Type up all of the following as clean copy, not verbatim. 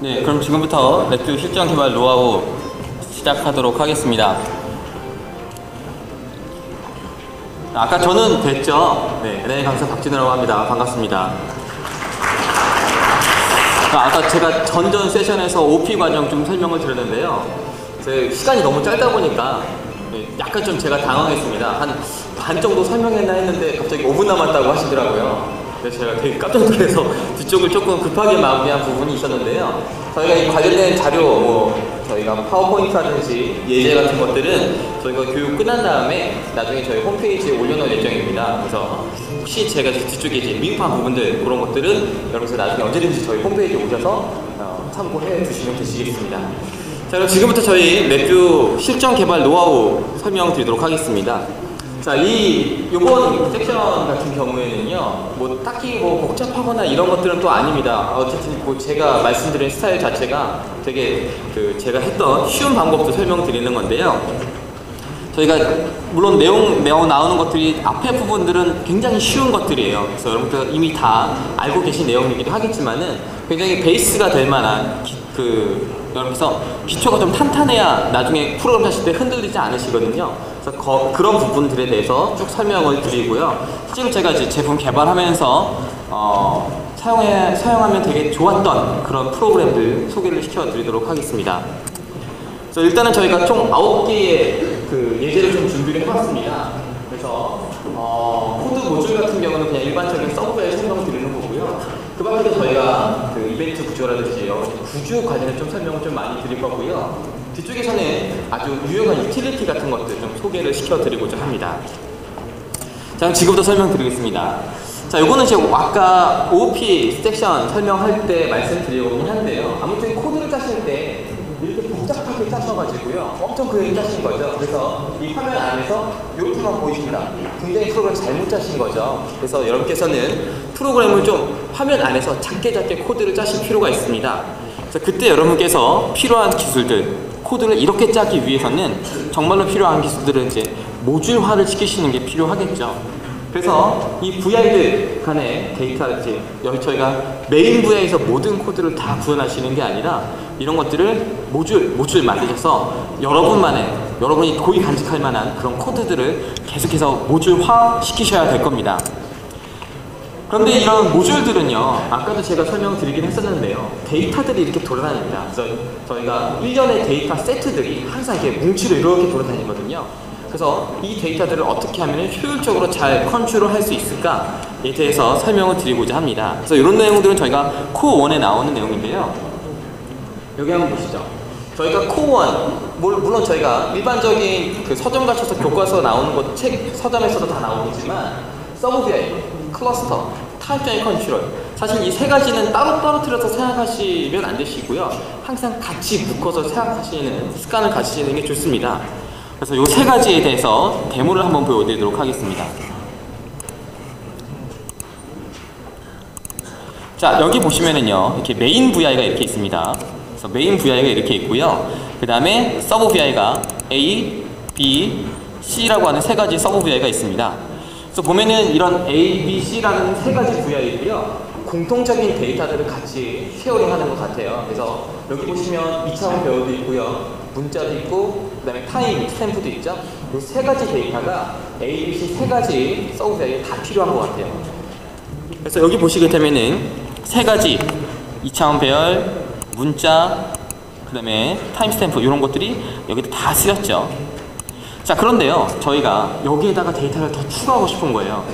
네, 그럼 지금부터 랩뷰 실전 개발 노하우 시작하도록 하겠습니다. 아까 저는 됐죠? 네, NA 강사 박진우라고 합니다. 반갑습니다. 아까 제가 전전 세션에서 OP 과정 좀 설명을 드렸는데요. 제 시간이 너무 짧다 보니까 약간 좀 제가 당황했습니다. 한 반 정도 설명했나 했는데 갑자기 5분 남았다고 하시더라고요. 그래서 제가 되게 깜짝 놀라서 뒤쪽을 조금 급하게 마무리한 부분이 있었는데요. 저희가 이 관련된 자료, 저희가 파워포인트라든지 예제 같은 것들은 저희가 교육 끝난 다음에 나중에 저희 홈페이지에 올려놓을 예정입니다. 그래서 혹시 제가 뒤쪽에 이제 미흡한 부분들 그런 것들은 여러분들 나중에 언제든지 저희 홈페이지에 오셔서 참고해 주시면 되시겠습니다. 자, 그럼 지금부터 저희 랩뷰 실전 개발 노하우 설명드리도록 하겠습니다. 자, 요번 섹션 같은 경우에는요, 딱히 복잡하거나 이런 것들은 또 아닙니다. 어쨌든 제가 말씀드린 스타일 자체가 되게 제가 했던 쉬운 방법도 설명드리는 건데요. 저희가 물론 내용 나오는 것들이 앞에 부분들은 굉장히 쉬운 것들이에요. 그래서 여러분들 이미 다 알고 계신 내용이기도 하겠지만은 굉장히 베이스가 될 만한 여러분께서 기초가 좀 탄탄해야 나중에 프로그램 하실 때 흔들리지 않으시거든요. 그래서 그런 부분들에 대해서 쭉 설명을 드리고요. 실제로 제가 이제 제품 개발하면서 사용하면 되게 좋았던 그런 프로그램들 소개를 시켜드리도록 하겠습니다. 그래서 일단은 저희가 총 9개의 예제를 좀 준비를 해봤습니다. 그래서 코드 모듈 같은 경우는 그냥 일반적인 서브웨어 설명을 드리는 거고요. 그 밖에도 저희가 이벤트 구조라든지 구조 관련해 좀 설명을 좀 많이 드릴 거고요. 뒤쪽에서는 아주 유용한 유틸리티 같은 것들 좀 소개를 시켜드리고자 합니다. 자, 그럼 지금부터 설명드리겠습니다. 자, 요거는 제가 아까 OOP 섹션 설명할 때 말씀드리고는 한데요. 아무튼 코드를 짜실 때 이렇게 복잡하게 짜셔가지고요. 엄청 짜신 거죠. 그래서 이 화면 안에서 이렇게만 보이십니다. 굉장히 프로그램 잘못 짜신 거죠. 그래서 여러분께서는 프로그램을 좀 화면 안에서 작게 코드를 짜실 필요가 있습니다. 그래서 그때 여러분께서 필요한 기술들, 코드를 이렇게 짜기 위해서는 정말로 필요한 기술들은 이제 모듈화를 시키시는 게 필요하겠죠. 그래서 이 VI들 간의 데이터, 이제 여기 저희가 메인 VI에서 모든 코드를 다 구현하시는 게 아니라 이런 것들을 모듈 만드셔서 여러분이 고이 간직할 만한 그런 코드들을 계속해서 모듈화 시키셔야 될 겁니다. 그런데 이런 모듈들은요, 아까도 제가 설명드리긴 했었는데요, 데이터들이 이렇게 돌아다닙니다. 그래서 저희가 일련의 데이터 세트들이 항상 이렇게 뭉치로 이렇게 돌아다니거든요. 그래서 이 데이터들을 어떻게 하면 효율적으로 잘 컨트롤할 수 있을까에 대해서 설명을 드리고자 합니다. 그래서 이런 내용들은 저희가 코어 1에 나오는 내용인데요. 여기 한번 보시죠. 저희가 코어 1, 물론 저희가 일반적인 서점 가셔서 교과서 나오는 것, 서점에서도 다 나오겠지만 서브 VI, 클러스터, 타입 컨트롤, 사실 이 세 가지는 따로 틀어서 생각하시면 안 되시고요. 항상 같이 묶어서 생각하시는 습관을 가지시는 게 좋습니다. 그래서 이 세 가지에 대해서 데모를 한번 보여드리도록 하겠습니다. 자, 여기 보시면은요, 이렇게 메인 VI가 이렇게 있습니다. 그래서 메인 VI가 이렇게 있고요. 그 다음에 서브 VI가 A, B, C라고 하는 세 가지 서브 VI가 있습니다. 그래서 보면은 이런 A, B, C라는 세 가지 VI이고요. 공통적인 데이터들을 같이 쉐어링하는 것 같아요. 그래서 여기 보시면 2차원 배열도 있고요. 문자도 있고, 그 다음에 타임 스탬프도 있죠. 이 세 가지 데이터가 A, B, C 세 가지 서브 VI에 다 필요한 것 같아요. 그래서 여기 보시게 되면은 세 가지 2차원 배열, 문자, 그 다음에 타임 스탬프 이런 것들이 여기다 다 쓰였죠. 자, 그런데요, 저희가 여기에다가 데이터를 더 추가하고 싶은 거예요.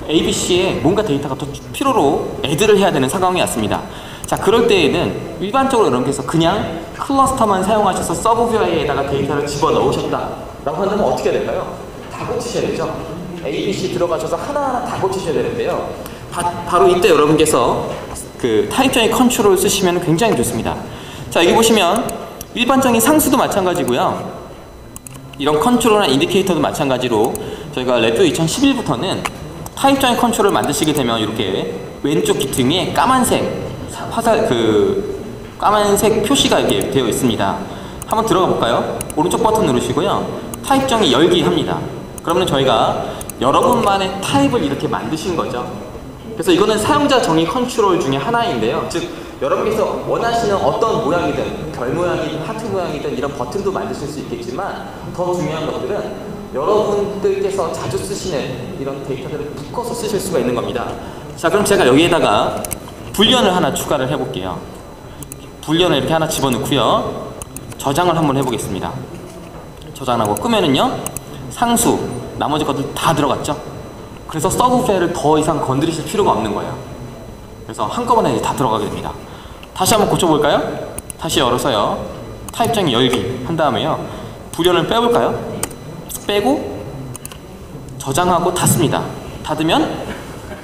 ABC에 뭔가 데이터가 더 필요로 애드를 해야 되는 상황이 왔습니다. 자, 그럴 때에는 일반적으로 여러분께서 그냥 클러스터만 사용하셔서 서브 VI에다가 데이터를 집어넣으셨다 라고 한다면 어떻게 해야 될까요? 다 고치셔야 되죠. ABC 들어가셔서 하나하나 다 고치셔야 되는데요. 바로 이때 여러분께서 타입 컨트롤을 쓰시면 굉장히 좋습니다. 자, 여기 보시면 일반적인 상수도 마찬가지고요. 이런 컨트롤이나 인디케이터도 마찬가지로 저희가 랩뷰 2011부터는 타입 컨트롤을 만드시게 되면 이렇게 왼쪽 기둥에 까만색 까만색 표시가 이렇게 되어 있습니다. 한번 들어가 볼까요? 오른쪽 버튼 누르시고요. 타입 정의 열기 합니다. 그러면 저희가 여러분만의 타입을 이렇게 만드신 거죠. 그래서 이거는 사용자 정의 컨트롤 중에 하나인데요. 즉 여러분께서 원하시는 어떤 모양이든 별 모양이든 하트 모양이든 이런 버튼도 만드실 수 있겠지만 더 중요한 것들은 여러분들께서 자주 쓰시는 이런 데이터들을 묶어서 쓰실 수가 있는 겁니다. 자, 그럼 제가 여기에다가 불련을 하나 추가를 해볼게요. 불련을 이렇게 하나 집어넣고요. 저장을 한번 해보겠습니다. 저장하고 끄면은요, 상수, 나머지 것들 다 들어갔죠? 그래서 서브 파일을 더 이상 건드리실 필요가 없는 거예요. 그래서 한꺼번에 이제 다 들어가게 됩니다. 다시 한번 고쳐볼까요? 다시 열어서요, 타입장에 열기 한 다음에요, 불련을 빼볼까요? 빼고 저장하고 닫습니다. 닫으면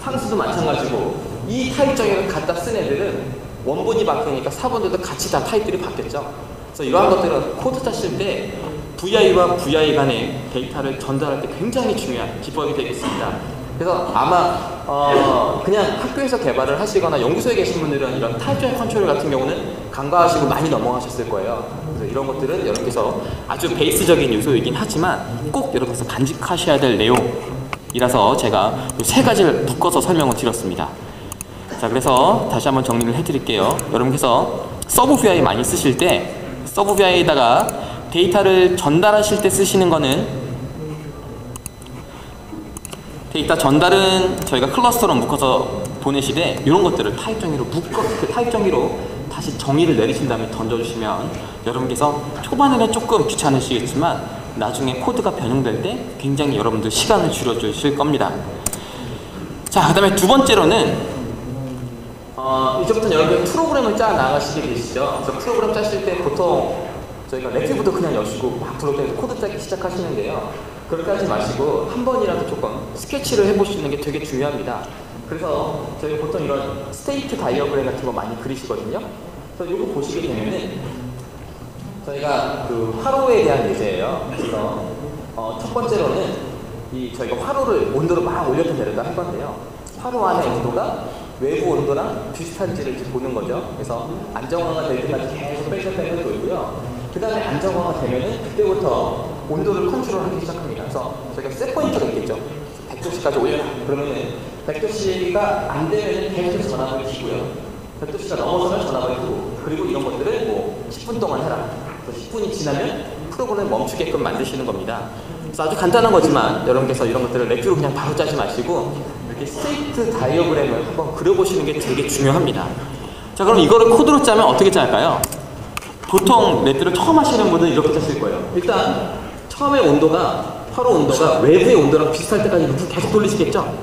상수도 마찬가지고 이 타입장애를 갖다 쓴 애들은 원본이 바뀌니까 사본들도 같이 다 타입들이 바뀌었죠. 그래서 이러한 것들은 코드 짜실 때 VI와 VI 간의 데이터를 전달할 때 굉장히 중요한 기법이 되겠습니다. 그래서 아마 그냥 학교에서 개발을 하시거나 연구소에 계신 분들은 이런 타입장애 컨트롤 같은 경우는 간과하시고 많이 넘어가셨을 거예요. 그래서 이런 것들은 여러분께서 아주 베이스적인 요소이긴 하지만 꼭 여러분께서 간직하셔야 될 내용이라서 제가 이 세 가지를 묶어서 설명을 드렸습니다. 자, 그래서 다시 한번 정리를 해드릴게요. 여러분께서 서브 VI 많이 쓰실 때 서브 VI에다가 데이터를 전달하실 때 쓰시는 거는, 데이터 전달은 저희가 클러스터로 묶어서 보내시되 이런 것들을 타입 정의로 그 타입 정의로 다시 정의를 내리신 다음에 던져주시면 여러분께서 초반에는 조금 귀찮으시겠지만 나중에 코드가 변형될 때 굉장히 여러분들 시간을 줄여주실 겁니다. 자, 그 다음에 두 번째로는 이제부터는 여러분들 프로그램을 짜 나가시게 되시죠. 그래서 프로그램 짜실 때 보통 저희가 렉티브도 그냥 여시고 막 프로그램에서 코드 짜기 시작하시는데요. 그렇게 하지 마시고 한 번이라도 조금 스케치를 해보시는 게 되게 중요합니다. 그래서 저희 보통 이런 스테이트 다이어그램 같은 거 많이 그리시거든요. 그래서 이거 보시게 되면은 저희가 그 화로에 대한 예제예요. 그래서 첫 번째로는 저희가 화로를 온도를 막 올렸다 내렸다 할 건데요. 화로 안의 온도가 외부 온도랑 비슷한지를 보는 거죠. 그래서 안정화가 될 때까지 계속 뺑뺑뺑 돌고요. 그 다음에 안정화가 되면은 그때부터 온도를 컨트롤하기 시작합니다. 그래서 저희가 셋 포인트가 있겠죠. 100도씨까지 올려라. 그러면은 100도씨가 안 되면은 계속 전압을 키고요. 100도씨가 넘어서면 전압을 끄고, 그리고 이런 것들을 뭐 10분 동안 해라. 그래서 10분이 지나면 프로그램을 멈추게끔 만드시는 겁니다. 그래서 아주 간단한 거지만 여러분께서 이런 것들을 렉뷰로 그냥 바로 짜지 마시고 이렇게 스테이트 다이어그램을 한번 그려보시는 게 되게 중요합니다. 자, 그럼 이거를 코드로 짜면 어떻게 짤까요? 보통 렉뷰를 처음 하시는 분은 이렇게 짜실 거예요. 일단 처음에 온도가, 화로 온도가 외부의 온도랑 비슷할 때까지 루프 계속 돌리시겠죠?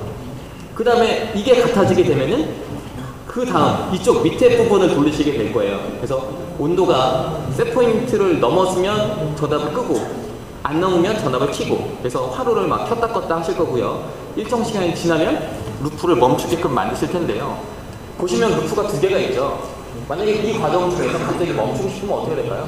그 다음에 이게 같아지게 되면은 그 다음 이쪽 밑에 부분을 돌리시게 될 거예요. 그래서 온도가 셋포인트를 넘었으면 전압을 끄고 안 넘으면 전압을 켜고, 그래서 화로를 막 켰다 껐다 하실 거고요. 일정 시간이 지나면 루프를 멈추게끔 만드실 텐데요. 보시면 루프가 두 개가 있죠. 만약에 이 과정 중에서 갑자기 멈추고 싶으면 어떻게 될까요?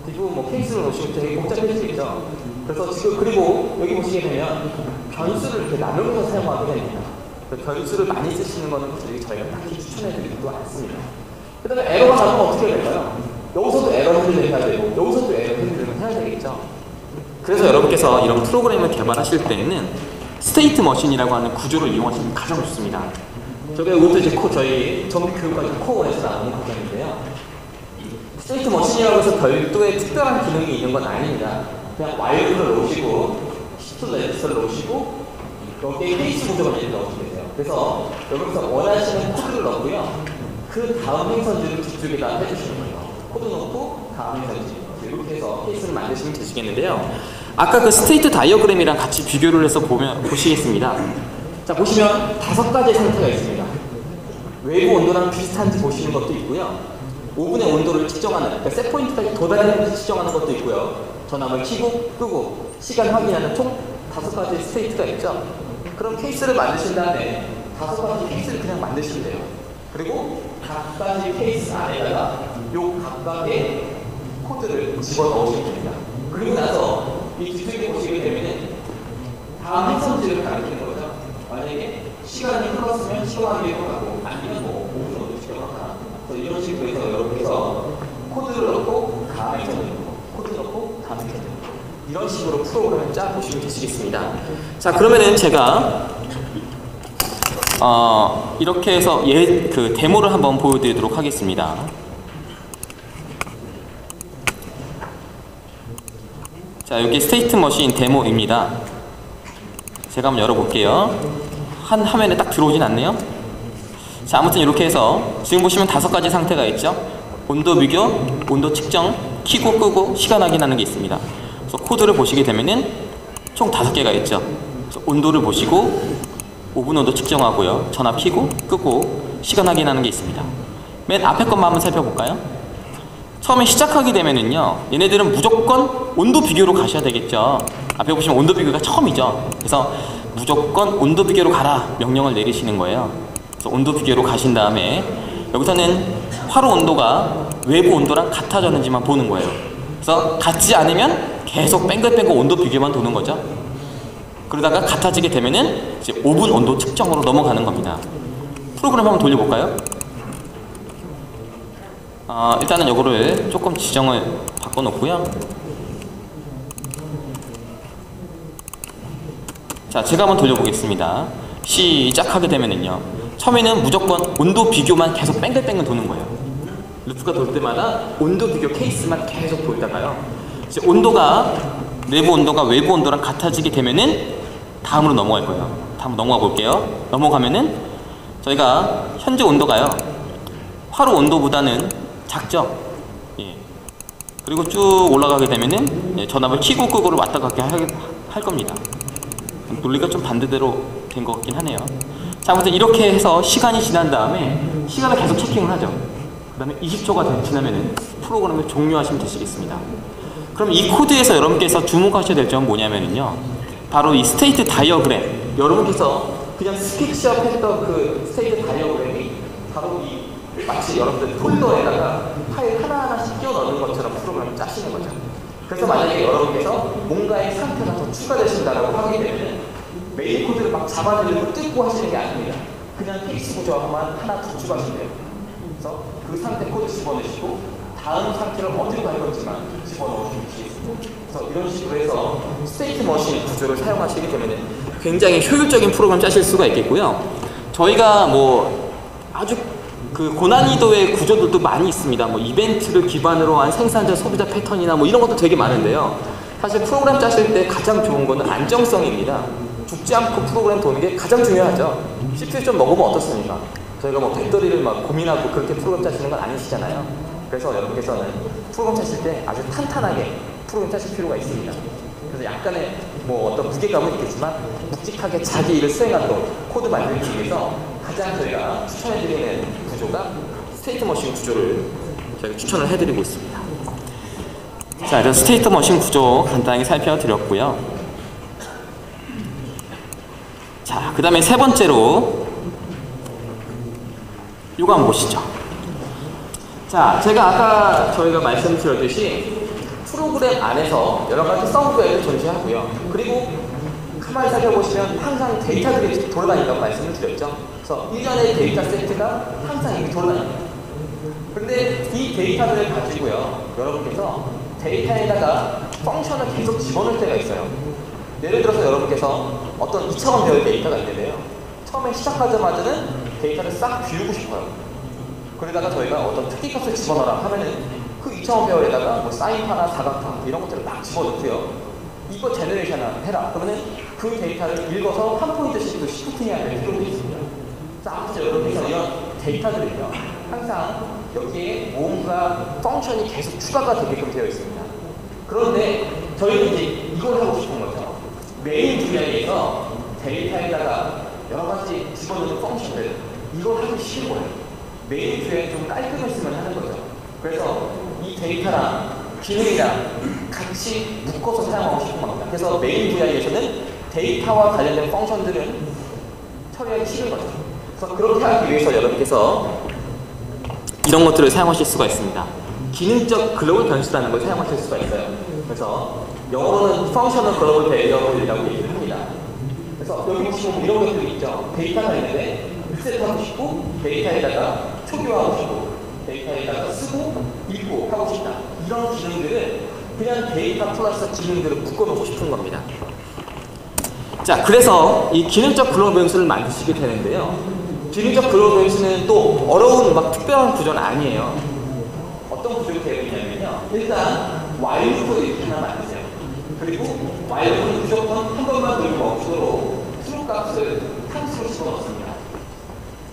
대부분 뭐 케이스를 놓으시면 되게 복잡해지겠죠. 그래서 지금, 그리고 여기 보시게 되면 변수를 이렇게 나누면서 사용하게 됩니다. 변수를 많이 쓰시는 거는 저희가 딱히 추천해드리지도 않습니다. 그 다음에 에러가 나면 어떻게 될까요? 여기서도 에러 핸들링 해야 되고 여기서도 에러 핸들링을 해야 되겠죠. 그래서 여러분께서 이런 프로그램을 개발하실 때에는 스테이트 머신이라고 하는 구조를 이용하시면 가장 좋습니다. 이것도 이제 저희 전문교육과정 코어에서 나오는 과정인데요. 스테이트 머신이라고 해서 별도의 특별한 기능이 있는 건 아닙니다. 그냥 와일드를 놓으시고 시프트 레지스터를 놓으시고 여기에 케이스 구조가 넣으시면 돼요. 그래서 여기서 원하시는 코드를 넣고요. 그 다음 행선지를 뒤쪽에다 해주시는 거예요. 코드 넣고 다음 행선지 이렇게 해서 케이스를 만드시면 되시겠는데요. 아까 그 스테이트 다이어그램이랑 같이 비교를 해서 보시겠습니다. 자, 보시면 5가지의 상태가 있습니다. 외부 온도랑 비슷한지 보시는 것도 있고요. 오븐의 온도를 측정하는, 그러니까 셋포인트까지 도달하는지 측정하는 것도 있고요. 전압을 켜고 끄고 시간 확인하는 총 5가지의 스테이트가 있죠. 그럼 케이스를 만드신 다음에 5가지 케이스를 그냥 만드시면 돼요. 그리고 각 가지 케이스 안에다가 요 각각의 코드를 집어넣으시면 됩니다. 그리고 나서 이 뒤쪽에 보시게 되면 다음 행선지를 가리키는 거죠. 만약에 시간이 흘렀으면 시간하기로 하고 아니면 뭐 5분 정도 시간하거나 이런 식으로 해서 여러분께서 코드를 넣고 다음 행선지 넣고 코드 넣고 다음 행선지 넣고 이런 식으로 프로그램을 짜보시면 되시겠습니다. 자, 그러면은 제가 이렇게 해서 그 데모를 한번 보여드리도록 하겠습니다. 자, 여기 스테이트 머신 데모입니다. 제가 한번 열어볼게요. 한 화면에 딱 들어오진 않네요. 자, 아무튼 이렇게 해서 지금 보시면 5가지 상태가 있죠. 온도 비교, 온도 측정, 켜고 끄고 시간 확인하는 게 있습니다. 그래서 코드를 보시게 되면은 총 5개가 있죠. 그래서 온도를 보시고 오븐 온도 측정하고요. 전압 켜고 끄고 시간 확인하는 게 있습니다. 맨 앞에 것만 한번 살펴볼까요? 처음에 시작하게 되면은요, 얘네들은 무조건 온도 비교로 가셔야 되겠죠. 앞에 보시면 온도 비교가 처음이죠. 그래서 무조건 온도 비교로 가라 명령을 내리시는 거예요. 그래서 온도 비교로 가신 다음에 여기서는 화로 온도가 외부 온도랑 같아졌는지만 보는 거예요. 그래서 같지 않으면 계속 뺑글뺑글 온도 비교만 도는 거죠. 그러다가 같아지게 되면은 이제 오븐 온도 측정으로 넘어가는 겁니다. 프로그램 한번 돌려볼까요? 일단은 요거를 조금 지정을 바꿔놓고요. 자, 제가 한번 돌려보겠습니다. 시작하게 되면은요, 처음에는 무조건 온도 비교만 계속 뺑글뺑글 도는 거예요. 루프가 돌 때마다 온도 비교 케이스만 계속 돌다가요, 이제 온도가 내부 온도가 외부 온도랑 같아지게 되면은 다음으로 넘어갈 거예요. 다음 넘어가 볼게요. 넘어가면은 저희가 현재 온도가요, 화로 온도보다는 작죠? 예. 그리고 쭉 올라가게 되면은 전압을 켜고 끄고를 왔다 갔다 할 겁니다. 논리가 좀 반대대로 된 것 같긴 하네요. 자, 아무튼 이렇게 해서 시간이 지난 다음에 시간을 계속 체킹을 하죠. 그 다음에 20초가 지나면은 프로그램을 종료하시면 되시겠습니다. 그럼 이 코드에서 여러분께서 주목하셔야 될 점은 뭐냐면요, 바로 이 스테이트 다이어그램, 여러분께서 그냥 스케치업 했던 그 스테이트 다이어그램이 바로 이 마치 여러분들 폴더에다가 파일 하나하나씩 끼워 넣는 것처럼 프로그램을 짜시는 거죠. 그래서 만약에 여러분께서 뭔가의 상태가 더 추가되신다라고 하게 되면 메인 코드를 막 잡아내고 뜯고 하시는 게 아닙니다. 그냥 케이스 구조화만 하나 더 추가하시면 돼요. 그래서 그 상태 코드 집어넣으시고 다음 상태를 어디로 갈 건지만 집어넣으시면 되겠습니다. 그래서 이런 식으로 해서 스테이트 머신 구조를 사용하시게 되면 굉장히 효율적인 프로그램 짜실 수가 있겠고요. 저희가 뭐 아주 그 고난이도의 구조들도 많이 있습니다. 뭐 이벤트를 기반으로 한 생산자 소비자 패턴이나 뭐 이런 것도 되게 많은데요. 사실 프로그램 짜실 때 가장 좋은 거는 안정성입니다. 죽지 않고 프로그램 도는 게 가장 중요하죠. CPU 좀 먹으면 어떻습니까? 저희가 뭐 배터리를 막 고민하고 그렇게 프로그램 짜시는 건 아니시잖아요. 그래서 여러분께서는 프로그램 짜실 때 아주 탄탄하게 프로그램 짜실 필요가 있습니다. 그래서 약간의 뭐 어떤 무게감은 있겠지만 묵직하게 자기 일을 수행하도록 코드 만들기 위해서 가장 저희가 추천해드리는 구조가 스테이트 머신 구조를 저희가 추천을 해드리고 있습니다. 자, 그래서 스테이트 머신 구조 간단하게 살펴드렸고요. 자, 그 다음에 세 번째로 이거 한번 보시죠. 자, 제가 아까 저희가 말씀드렸듯이 프로그램 안에서 여러 가지 서브웨어를 존재하고요. 그리고 가만히 살펴보시면 항상 데이터들이 돌아다닌다고 말씀을 드렸죠. 그래서 일련의 데이터 세트가 항상 이렇게 돌아다닙니다. 그런데 이 데이터들을 가지고요, 여러분께서 데이터에다가 펑션을 계속 집어넣을 때가 있어요. 예를 들어서 여러분께서 어떤 2차원 배열 데이터가 있는데요, 처음에 시작하자마자는 데이터를 싹 비우고 싶어요. 그러다가 저희가 어떤 특기값을 집어넣으라 하면은 그 2차원 배열에다가 뭐 사인파나 사각파 이런 것들을 막 집어넣고요, 이거 제너레이션을 해라. 그러면은 그 데이터를 읽어서 한 포인트씩 또 시프팅해야 될 필요도 있습니다. 자, 아무튼 여러분께서 이런 데이터들은요, 항상 여기에 뭔가 펑션이 계속 추가가 되게끔 되어 있습니다. 그런데 저희는 이제 이걸 하고 싶은 거죠. 메인 VI에서 데이터에다가 여러 가지 집어넣는 펑션들, 이걸 하기 싫은 거예요. 메인 VI 좀 깔끔했으면 하는 거죠. 그래서 이 데이터랑 기능이랑 같이 묶어서 사용하고 싶은 겁니다. 그래서 메인 VI에서는 데이터와 관련된 펑션들은 처리하기 싫은 거죠. 그래서 그렇게 하기 위해서 여러분께서 이런 것들을 사용하실 수가 있습니다. 기능적 글로벌 변수라는 걸 사용하실 수가 있어요. 그래서 영어로는 펑셔널 글로벌 베리어블이라고 얘기를 합니다. 그래서 여기 보시면 이런 것들이 있죠. 데이터가 있는데 리셋하고 싶고, 데이터에다가 초기화하고 싶고, 데이터에다가 쓰고 읽고 하고 싶다. 이런 기능들을 그냥 데이터 플러스 기능들을 묶어놓고 싶은 겁니다. 자, 그래서 이 기능적 글로벌 변수를 만드시게 되는데요. 기능적 글로벌 변수는 또 어려운 막 특별한 구조는 아니에요. 어떤 구조로 되어 있냐면요. 일단 while 루프 이렇게 하나 만드세요. 그리고 while 루프는 무조건 한 번만 돌고 멈추도록 트루 값을 함수로 집어넣습니다.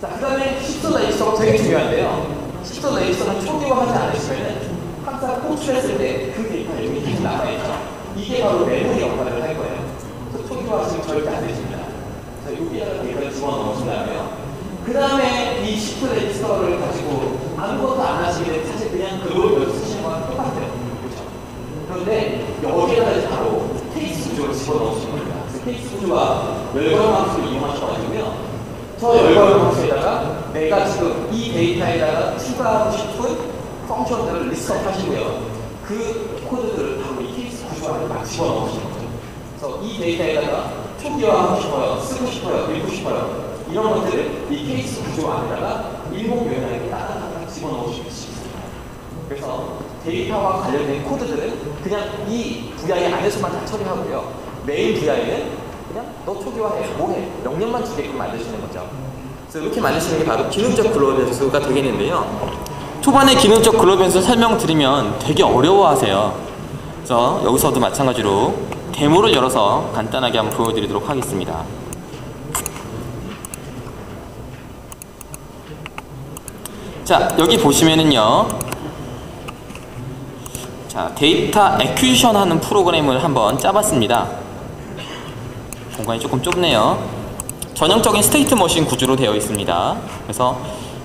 자, 그 다음에 시프트 레지스터가 되게 중요한데요. 시프트 레지스터는 초기화하지 않으시면 항상 호출했을 때 그 데이터가 여기 계속 남아있죠. 이게 바로 메모리 역할을 할 거예요. 그래서 초기화하시면 절대 안 되십니다. 자, 여기다가 데이터를 집어넣으신 다음에요. 그 다음에 이 시프트 레지스터를 가지고 아무것도 안 하시게 되면 사실 그냥 그걸 쓰시는 거랑 똑같아요. 그렇죠? 그런데 여기에다가 이제 바로 케이스 구조를 집어넣으시는 겁니다. 그래서 케이스 구조와 열거용 함수를 이용하셔가지고요. 저 열거용 함수에다가 내가 지금 이 데이터에다가 추가하고 싶은 펑션들을 리스트업 하시고요. 그 코드들을 바로 이 케이스 구조 안에 막 집어넣으시는 거죠. 그래서 이 데이터에다가 초기화하고 싶어요, 쓰고 싶어요, 읽고 싶어요. 이런 것들을 이 케이스 구조 안에다가 일목요연하게 따닥따닥 집어넣으실 수 있습니다. 그래서 데이터와 관련된 코드들은 그냥 이 VI 안에서만 다 처리하고요. 메인 VI는 그냥 너 초기화해, 뭐해, 명령만 주게끔 만드시는 거죠. 그래서 이렇게 만드시는 게 바로 기능적 글로벌 변수가 되겠는데요. 초반에 기능적 글로벌 변수 설명드리면 되게 어려워하세요. 그래서 여기서도 마찬가지로 데모를 열어서 간단하게 한번 보여드리도록 하겠습니다. 자, 여기 보시면은요. 자, 데이터 애큐지션 하는 프로그램을 한번 짜봤습니다. 공간이 조금 좁네요. 전형적인 스테이트 머신 구조로 되어 있습니다. 그래서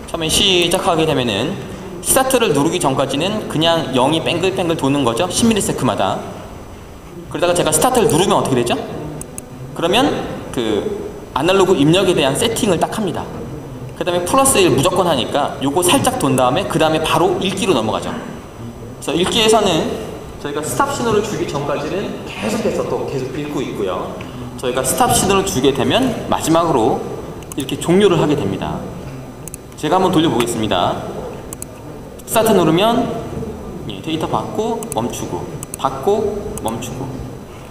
처음에 시작하게 되면은 스타트를 누르기 전까지는 그냥 0이 뱅글뱅글 도는 거죠. 10ms마다. 그러다가 제가 스타트를 누르면 어떻게 되죠? 그러면 그 아날로그 입력에 대한 세팅을 딱 합니다. 그 다음에 플러스 1 무조건 하니까 요거 살짝 돈 다음에 그 다음에 바로 읽기로 넘어가죠. 그래서 읽기에서는 저희가 스탑 신호를 주기 전까지는 계속해서 또 계속 읽고 있고요. 저희가 스탑 신호를 주게 되면 마지막으로 이렇게 종료를 하게 됩니다. 제가 한번 돌려보겠습니다. 스타트 누르면 데이터 받고 멈추고 받고 멈추고.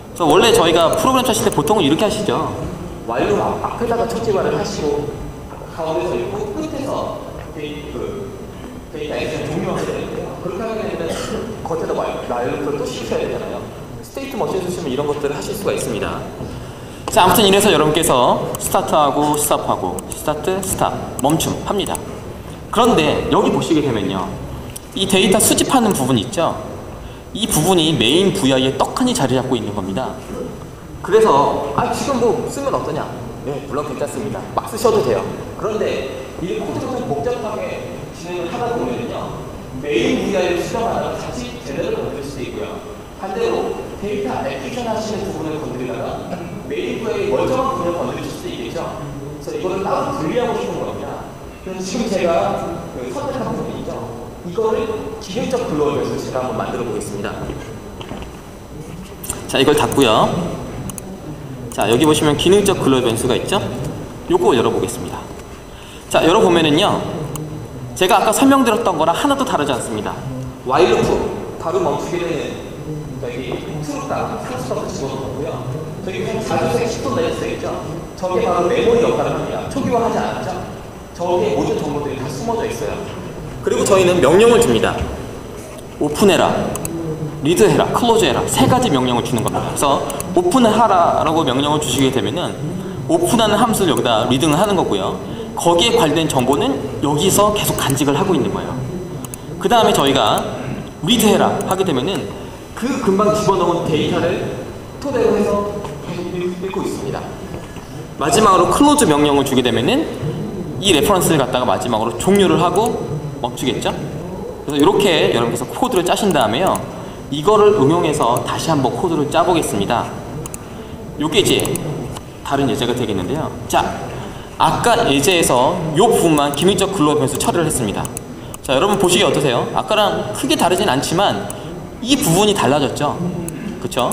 그래서 원래 저희가 프로그램 짜실 때 보통은 이렇게 하시죠. while 앞에다가 초기화를 하시고 가운데서 읽고 끝에서 데이터 액션 종료하게 되는데요. 그렇게 하게 되면 겉에다 while를 또 시켜야 되잖아요. 스테이트 머신 쓰시면 이런 것들을 하실 수가 있습니다. 자, 아무튼 이래서 여러분께서 스타트하고 스탑하고 스타트 스탑 멈춤 합니다. 그런데 여기 보시게 되면요, 이 데이터 수집하는 부분 있죠? 이 부분이 메인 VI에 떡하니 자리 잡고 있는 겁니다. 그래서 지금 뭐 쓰면 어떠냐? 네, 물론 괜찮습니다. 막 쓰셔도 돼요. 그런데 이 코드가 좀 복잡하게 진행을 하다 보면요, 메인 VI를 수정하다가 다시 제대로 건드릴 수도 있고요. 반대로 데이터 애큐션 하시는 부분을 건드리다가 메인 VI의 멀쩡한 부분을 건드릴 수도 있겠죠. 그래서 이거를 따로 분리하고 싶은 겁니다. 그래서 지금 제가 선택한 부분이죠. 이거를 기능적 글로벌 변수 제가 한번 만들어 보겠습니다. 자, 이걸 닫고요. 자, 여기 보시면 기능적 글로벌 변수가 있죠? 요거 열어보겠습니다. 자, 열어보면은요, 제가 아까 설명드렸던 거랑 하나도 다르지 않습니다. while 루프 바로 멈추게 되는 여기 트루다 트루스톱을 집어넣고요. 저기 자주색 시프트 레지스터 있죠? 저게 바로 메모리 역할을 합니다. 초기화하지 않았죠? 저기에 모든 정보들이 다 숨어져 있어요. 그리고 저희는 명령을 줍니다. 오픈해라, 리드해라, 클로즈해라, 세 가지 명령을 주는 겁니다. 그래서 오픈하라 라고 명령을 주시게 되면은 오픈하는 함수를 여기다 리딩을 하는 거고요. 거기에 관련된 정보는 여기서 계속 간직을 하고 있는 거예요. 그 다음에 저희가 리드해라 하게 되면은 그 금방 집어넣은 데이터를 토대로 해서 계속 읽고 있습니다. 마지막으로 클로즈 명령을 주게 되면은 이 레퍼런스를 갖다가 마지막으로 종료를 하고 멈추겠죠? 그래서 이렇게 여러분께서 코드를 짜신 다음에요, 이거를 응용해서 다시 한번 코드를 짜보겠습니다. 요게 이제 다른 예제가 되겠는데요. 자, 아까 예제에서 이 부분만 기능적 글로벌 변수 처리를 했습니다. 자, 여러분 보시기 어떠세요? 아까랑 크게 다르진 않지만 이 부분이 달라졌죠? 그쵸?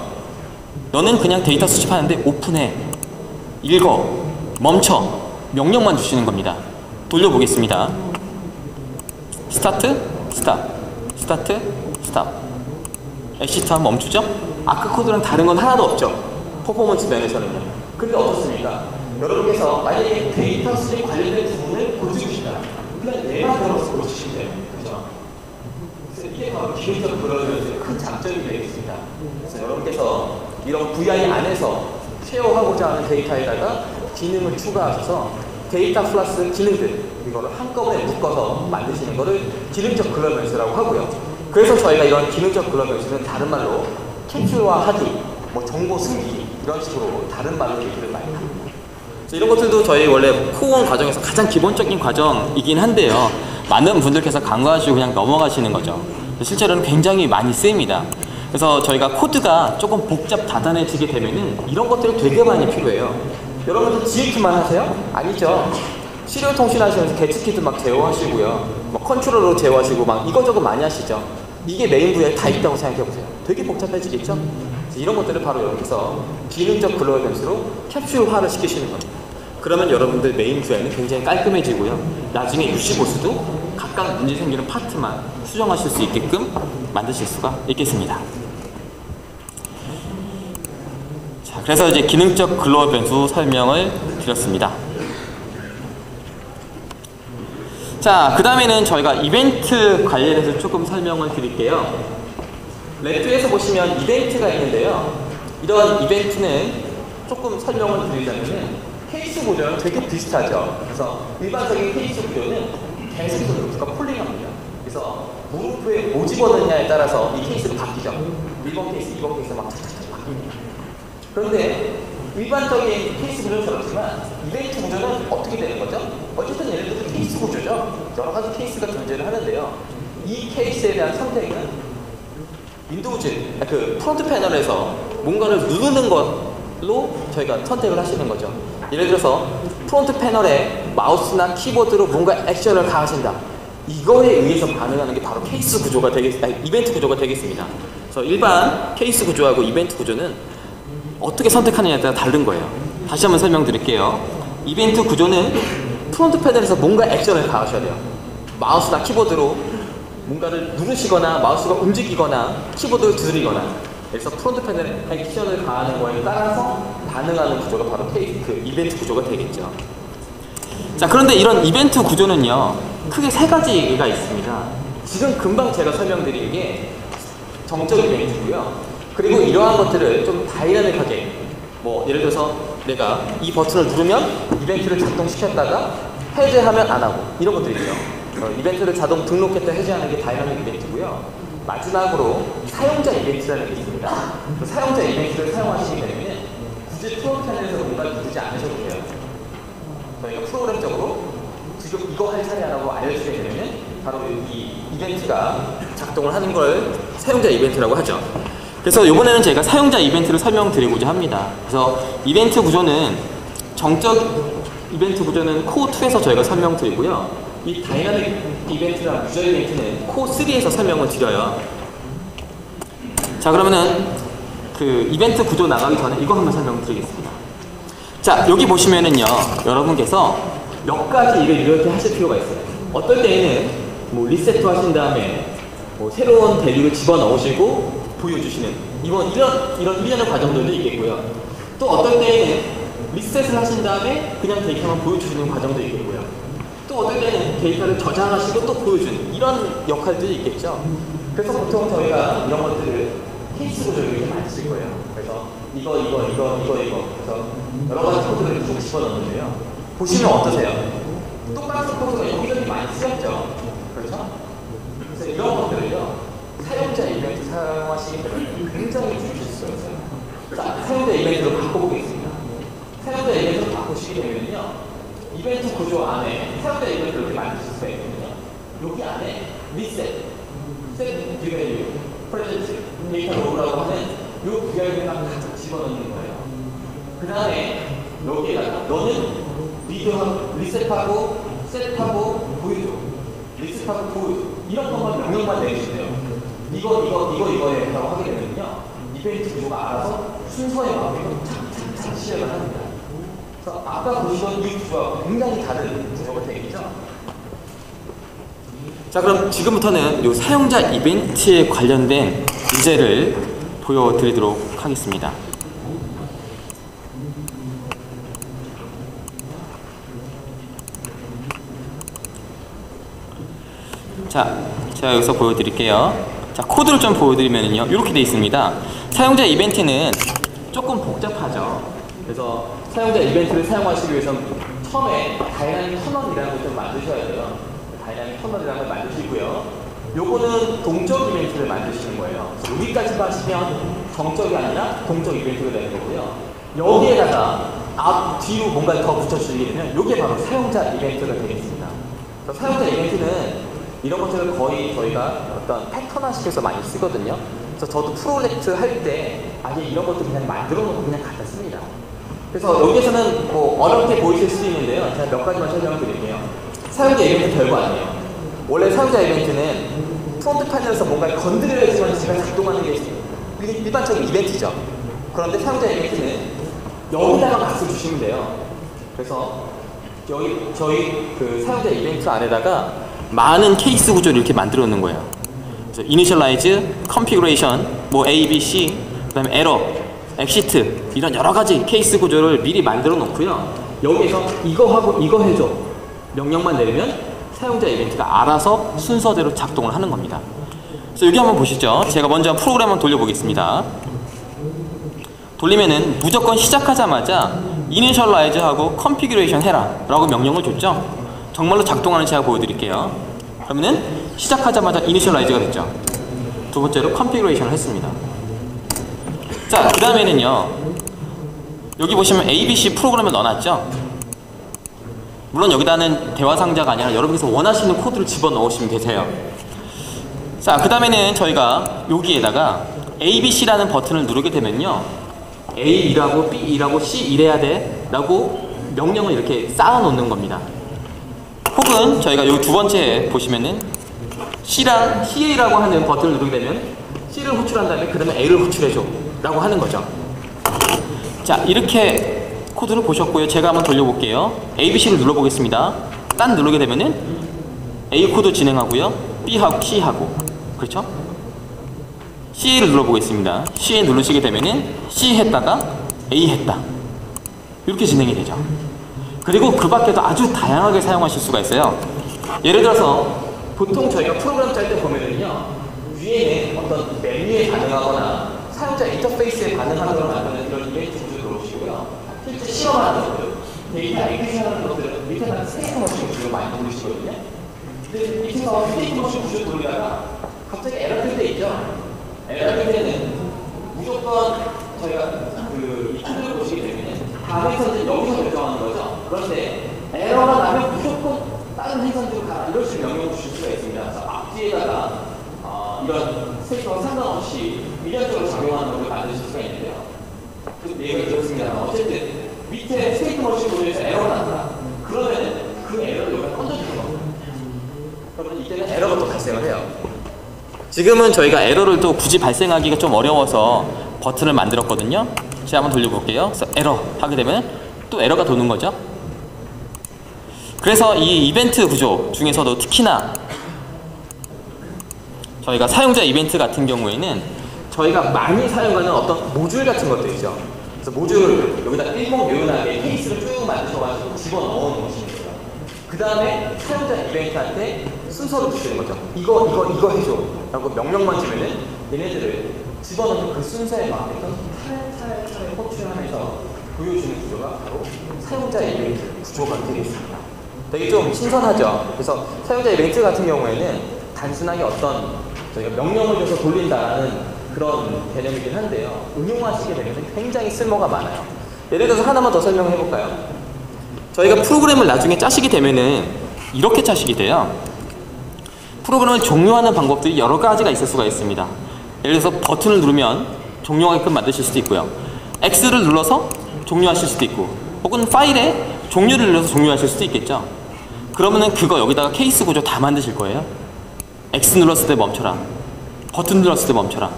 너는 그냥 데이터 수집하는데 오픈해, 읽어, 멈춰, 명령만 주시는 겁니다. 돌려보겠습니다. 스타트, 스탑, 스타트, 스탑. 엑시트 하면 멈추죠? 아까 코드랑 다른 건 하나도 없죠? 퍼포먼스 면에서는요. 근데 어떻습니까? 여러분께서 만약에 데이터 수집 관련된 부분을 고치고 싶다. 그냥 얘만 들어서 고치시면 돼요. 그죠? 그래서 이게 바로 기능적 그러면서의 큰 장점이 되겠습니다. 그래서 여러분께서 이런 VI 안에서 쉐어하고자 하는 데이터에다가 기능을 추가하셔서 데이터 플러스 기능들 이거를 한꺼번에 묶어서 만드시는 거를 기능적 글러벤스라고 하고요. 그래서 저희가 이런 기능적 글러벤스는 다른 말로 캡슐화하기, 뭐 정보 숨기기 이런 식으로 다른 말로 얘기를 많이 합니다. 이런 것들도 저희 원래 코어 과정에서 가장 기본적인 과정이긴 한데요. 많은 분들께서 간과하시고 그냥 넘어가시는 거죠. 실제로는 굉장히 많이 쓰입니다. 그래서 저희가 코드가 조금 복잡 다단해지게 되면은 이런 것들이 되게 많이 필요해요. 여러분들 GF만 하세요? 아니죠. 시리얼 통신하시면서 게츠키도 막 제어하시고요. 뭐 컨트롤러 제어하시고 막 이거저거 많이 하시죠. 이게 메인 VI에 다 있다고 생각해보세요. 되게 복잡해지겠죠? 이런 것들을 바로 여기서 기능적 글로벌 캡슐화를 시키시는 겁니다. 그러면 여러분들 메인 VI는 굉장히 깔끔해지고요. 나중에 UC보스도 각각 문제 생기는 파트만 수정하실 수 있게끔 만드실 수가 있겠습니다. 자, 그래서 이제 기능적 글로벌 변수 설명을 드렸습니다. 자, 그 다음에는 저희가 이벤트 관련해서 조금 설명을 드릴게요. 랩2에서 보시면 이벤트가 있는데요. 이런 이벤트는 조금 설명을 드리자면 케이스 구조는 되게 비슷하죠. 그래서 일반적인 케이스 구조는 계속 루트가 폴링합니다. 그래서 무릎에 뭐 집어넣느냐에 따라서 이 케이스가 바뀌죠. 1번 케이스, 2번 케이스 막 착착착 바뀝니다. 그런데 일반적인 케이스 구조는 그렇지만 이벤트 구조는 어떻게 되는 거죠? 어쨌든 예를 들어서 케이스 구조죠. 여러 가지 케이스가 존재를 하는데요. 이 케이스에 대한 선택은 윈도우즈, 그 프론트 패널에서 뭔가를 누르는 걸로 저희가 선택을 하시는 거죠. 예를 들어서 프론트 패널에 마우스나 키보드로 뭔가 액션을 가하신다. 이거에 의해서 반응하는 게 바로 케이스 구조가 이벤트 구조가 되겠습니다. 그래서 일반 케이스 구조하고 이벤트 구조는 어떻게 선택하느냐에 따라 다른 거예요. 다시 한번 설명드릴게요. 이벤트 구조는 프론트 패널에서 뭔가 액션을 가하셔야 돼요. 마우스나 키보드로 뭔가를 누르시거나 마우스가 움직이거나 키보드를 두드리거나 그래서 프론트 패널에 액션을 가하는 거에 따라서 반응하는 구조가 바로 이벤트 구조가 되겠죠. 자, 그런데 이런 이벤트 구조는요 크게 세 가지가 있습니다. 지금 금방 제가 설명드린 게 정적 이벤트고요. 그리고 이러한 것들을 좀 다이나믹하게 뭐 예를 들어서 내가 이 버튼을 누르면 이벤트를 작동시켰다가 해제하면 안 하고 이런 것들이죠. 이벤트를 자동 등록했다 해제하는 게 다이나믹 이벤트고요. 마지막으로 사용자 이벤트라는 게 있습니다. 그 사용자 이벤트를 사용하시게 되면 굳이 프론트 패널에서 뭔가를 누르지 않으셔도 돼요. 저희가 프로그램적으로 지금 이거 할 차례라고 알려주게 되면 바로 이 이벤트가 작동을 하는 걸 사용자 이벤트라고 하죠. 그래서 이번에는 제가 사용자 이벤트를 설명드리고자 합니다. 그래서 이벤트 구조는 정적 이벤트 구조는 코어2에서 저희가 설명드리고요. 이 다이나믹 이벤트랑 유저 이벤트는 코어3에서 설명을 드려요. 자, 그러면은 그 이벤트 구조 나가기 전에 이거 한번 설명드리겠습니다. 자, 여기 보시면은요, 여러분께서 몇 가지 이렇게 하실 필요가 있어요. 어떨 때에는 뭐 리셋도 하신 다음에 뭐 새로운 밸류를 집어넣으시고 보여주시는 이런 일련의 과정들도 있겠고요. 또 어떨 때에는 리셋을 하신 다음에 그냥 데이터만 보여주시는 과정도 있겠고요. 또 어떨 때는 데이터를 저장하시고 또 보여주는 이런 역할들이 있겠죠. 그래서 보통 저희가 이런 것들을 케이스 구조를 이렇게 많이 쓸 거예요. 그래서 이거 그래서 여러 가지 코드를 쭉 집어넣는데요. 보시면 어떠세요? 똑같은 코드가 여기저기 많이 쓰였죠. 그렇죠? 그래서 이런 것들을요 사용자 이벤트 사용하시게 되면 굉장히 주실 수가 있어요. 자, 사용자 이벤트로 바꿔보겠습니다. 사용자 이벤트로 바꾸시게 되면요 이벤트 구조 안에 사용자 이벤트를 이렇게 만드실 수가 있거든요. 여기 안에 리셋, 셋 뷰밸류, 프레젠트, 데이터 로우라고 하는 이 뷰밸류만 각각 집어넣는 거예요. 그 다음에 여기에다가 너는 리셋하고 셋하고 보여줘, 리셋하고 보여줘 이런 것만 명령만 내주세요. 이거에 라고 하게 되면요 이벤트 구조가 알아서 순서에 맞게 착착착 시작을 합니다. 그래서 아까 보시던 이 구조와 굉장히 다른 구조가 되겠죠? 자, 그럼 지금부터는 이 사용자 이벤트에 관련된 예제를 보여드리도록 하겠습니다. 자, 제가 여기서 보여드릴게요. 자, 코드를 좀 보여드리면요, 이렇게 되어 있습니다. 사용자 이벤트는 조금 복잡하죠. 그래서 사용자 이벤트를 사용하시기 위해서는 처음에 다이나믹 턴원이라는 걸 좀 만드셔야 돼요. 다이나믹 턴원이라는 걸 만드시고요. 요거는 동적 이벤트를 만드시는 거예요. 여기까지 가시면 정적이 아니라 동적 이벤트가 되는 거고요. 여기에다가 뒤로 뭔가를 더 붙여주시게 되면 이게 바로 사용자 이벤트가 되겠습니다. 사용자 이벤트는 이런 것들을 거의 저희가 어떤 패턴화시켜서 많이 쓰거든요. 그래서 저도 프로젝트 할 때 아예 이런 것들 그냥 만들어 놓고 그냥 갖다 씁니다. 그래서 여기에서는 뭐 어렵게 보이실 수 있는데요. 제가 몇 가지만 설명을 드릴게요. 사용자 이벤트 별거 아니에요. 원래 사용자 이벤트는 프론트 패널에서 뭔가를 건드려야지만 제가 작동하는 게 일반적인 이벤트죠. 그런데 사용자 이벤트는 여기다가 값을 주시면 돼요. 그래서 여기 저희 그 사용자 이벤트 안에다가 많은 케이스 구조를 이렇게 만들어 놓는 거예요. 그래서 이니셜라이즈, 컨피그레이션, 뭐 A, B, C, 그다음에 에러, 엑시트 이런 여러 가지 케이스 구조를 미리 만들어 놓고요. 여기에서 이거 하고 이거 해줘 명령만 내리면 사용자 이벤트가 알아서 순서대로 작동을 하는 겁니다. 그래서 여기 한번 보시죠. 제가 먼저 프로그램 한번 돌려보겠습니다. 돌리면은 무조건 시작하자마자 이니셜라이즈하고 컨피그레이션 해라 라고 명령을 줬죠. 정말로 작동하는 제가 보여드릴게요. 그러면은 시작하자마자 이니셜라이즈가 됐죠. 두 번째로 컨피그레이션을 했습니다. 자, 그 다음에는요, 여기 보시면 ABC 프로그램을 넣어놨죠. 물론 여기다는 대화 상자가 아니라 여러분께서 원하시는 코드를 집어넣으시면 되세요. 자, 그 다음에는 저희가 여기에다가 ABC라는 버튼을 누르게 되면요, A 일하고 B 일하고 C 일해야 돼 라고 명령을 이렇게 쌓아 놓는 겁니다. 혹은 저희가 여기 두 번째 보시면은 C랑 CA라고 하는 버튼을 누르게 되면 C를 호출한 다음에 그 다음에 A를 호출해줘 라고 하는 거죠. 자, 이렇게 코드를 보셨고요. 제가 한번 돌려볼게요. ABC를 눌러보겠습니다. 딴 누르게 되면은 A 코드 진행하고요, B하고 C하고, 그렇죠? C를 눌러보겠습니다. C 누르시게 되면은 C 했다가 A 했다 이렇게 진행이 되죠. 그리고 그 밖에도 아주 다양하게 사용하실 수가 있어요. 예를 들어서 보통 저희가 프로그램 짤 때 보면은요, 위에는 어떤 메뉴에 반응하거나 사용자 인터페이스에 반응하도록 만드는 그런 이벤트 구조를 넣으시고요. 실제 실험하는 것들, 데이터 액티시하는 것들을 밑에다가 스테이트 머신 구조를 많이 돌리시거든요. 근데 밑에서 스테이트 머신 구조를 돌리다가 갑자기 에러 뜰 때 있죠. 에러 뜰 때는 무조건 저희가 이 코드를 보시게 되면 다음 행선들 여기서 결정하는 거죠. 그런데 에러가 나면 무조건 다른 행선으로 가라 이럴 수 명령을 주실 수가 있습니다. 그래서 앞뒤에다가 이런 스테이트와 상관없이 미련적으로 작용하는 것을 만드실 수가 있는데요. 그 얘기가 들었습니다만 어쨌든 밑에 스테이트 머신 구조에서 에러가 났다. 그러면 그 에러를 여기다 던져주는 겁니다. 그러면 이때는 에러가 또 발생을 해요. 지금은 저희가 에러를 또 굳이 발생하기가 좀 어려워서 버튼을 만들었거든요. 제가 한번 돌려볼게요. 그래서 에러 하게 되면 또 에러가 도는 거죠. 그래서 이 이벤트 구조 중에서도 특히나 저희가 사용자 이벤트 같은 경우에는 저희가 많이 사용하는 어떤 모듈 같은 것들이죠. 그래서 모듈을 여기다 일목요연하게 케이스를 쭉 만드셔가지고 집어넣어 놓으시는 거예요. 그 다음에 사용자 이벤트한테 순서를 주시는 거죠. 이거 해줘 라고 명령만 주면은 얘네들을 집어넣는 그 순서에 맞게끔 탈탈탈 호출하면서 보여주는 구조가 바로 사용자 이벤트 구조가 되겠습니다. 되게 좀 신선하죠. 그래서 사용자 이벤트 같은 경우에는 단순하게 어떤 저희가 명령을 줘서 돌린다라는 그런 개념이긴 한데요. 응용하시게 되면 굉장히 쓸모가 많아요. 예를 들어서 하나만 더 설명해 볼까요? 저희가 프로그램을 나중에 짜시게 되면은 이렇게 짜시게 돼요. 프로그램을 종료하는 방법들이 여러 가지가 있을 수가 있습니다. 예를 들어서 버튼을 누르면 종료하게끔 만드실 수도 있고요. X를 눌러서 종료하실 수도 있고, 혹은 파일에 종료를 눌러서 종료하실 수도 있겠죠. 그러면은 그거 여기다가 케이스 구조 다 만드실 거예요. X 눌렀을 때 멈춰라, 버튼 눌렀을 때 멈춰라,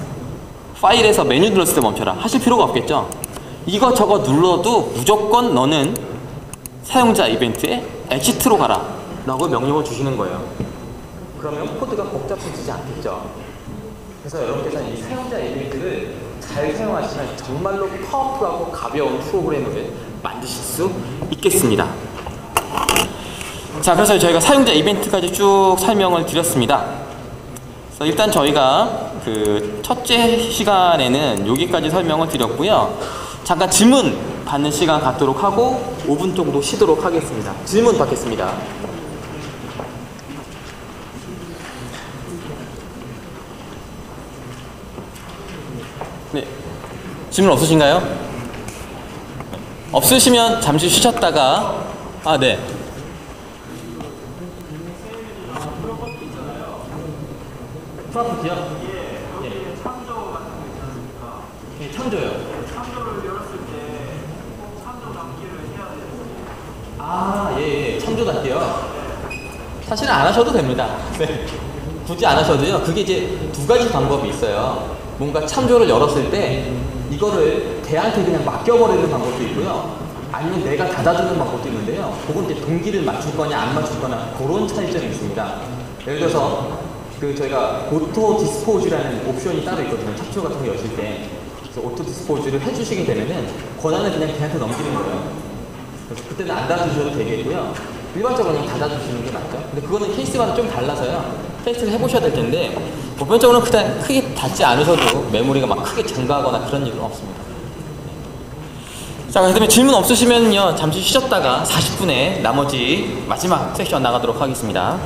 파일에서 메뉴 눌렀을 때 멈춰라 하실 필요가 없겠죠. 이거 저거 눌러도 무조건 너는 사용자 이벤트에 엑시트로 가라 라고 명령을 주시는 거예요. 그러면 코드가 복잡해지지 않겠죠. 그래서 여러분께서 이 사용자 이벤트를 잘 사용하시면 정말로 파워풀하고 가벼운 프로그램을 만드실 수 있겠습니다. 자, 그래서 저희가 사용자 이벤트까지 쭉 설명을 드렸습니다. 그래서 일단 저희가 그 첫째 시간에는 여기까지 설명을 드렸고요. 잠깐 질문 받는 시간 갖도록 하고 5분 정도 쉬도록 하겠습니다. 질문 받겠습니다. 네, 질문 없으신가요? 없으시면 잠시 쉬셨다가 네. 프로퍼티요? 예. 창조 같은 거 있지 않습니까? 예, 창조요. 창조를 열었을 때 꼭 창조 단계를 해야 되는 예. 창조 단계요. 사실은 안 하셔도 됩니다. 네. 굳이 안 하셔도요. 그게 이제 두 가지 방법이 있어요. 뭔가 창조를 열었을 때 이거를 걔한테 그냥 맡겨버리는 방법도 있고요. 아니면 내가 닫아주는 방법도 있는데요. 그건 이제 동기를 맞출 거냐 안 맞출 거냐 그런 차이점이 있습니다. 예를 들어서 저희가 오토 디스포즈라는 옵션이 따로 있거든요. 창조 같은 거 여실 때. 그래서 오토 디스포즈를 해주시게 되면은 권한을 그냥 걔한테 넘기는 거예요. 그래서 그때는 안 닫아주셔도 되겠고요. 일반적으로 그냥 닫아주시는 게 맞죠. 근데 그거는 케이스마다 좀 달라서요. 테스트를 해보셔야 될 텐데 보편적으로는 그냥 크게 닫지 않으셔도 메모리가 막 크게 증가하거나 그런 일은 없습니다. 자, 그다음에 질문 없으시면요 잠시 쉬셨다가 40분에 나머지 마지막 세션 나가도록 하겠습니다.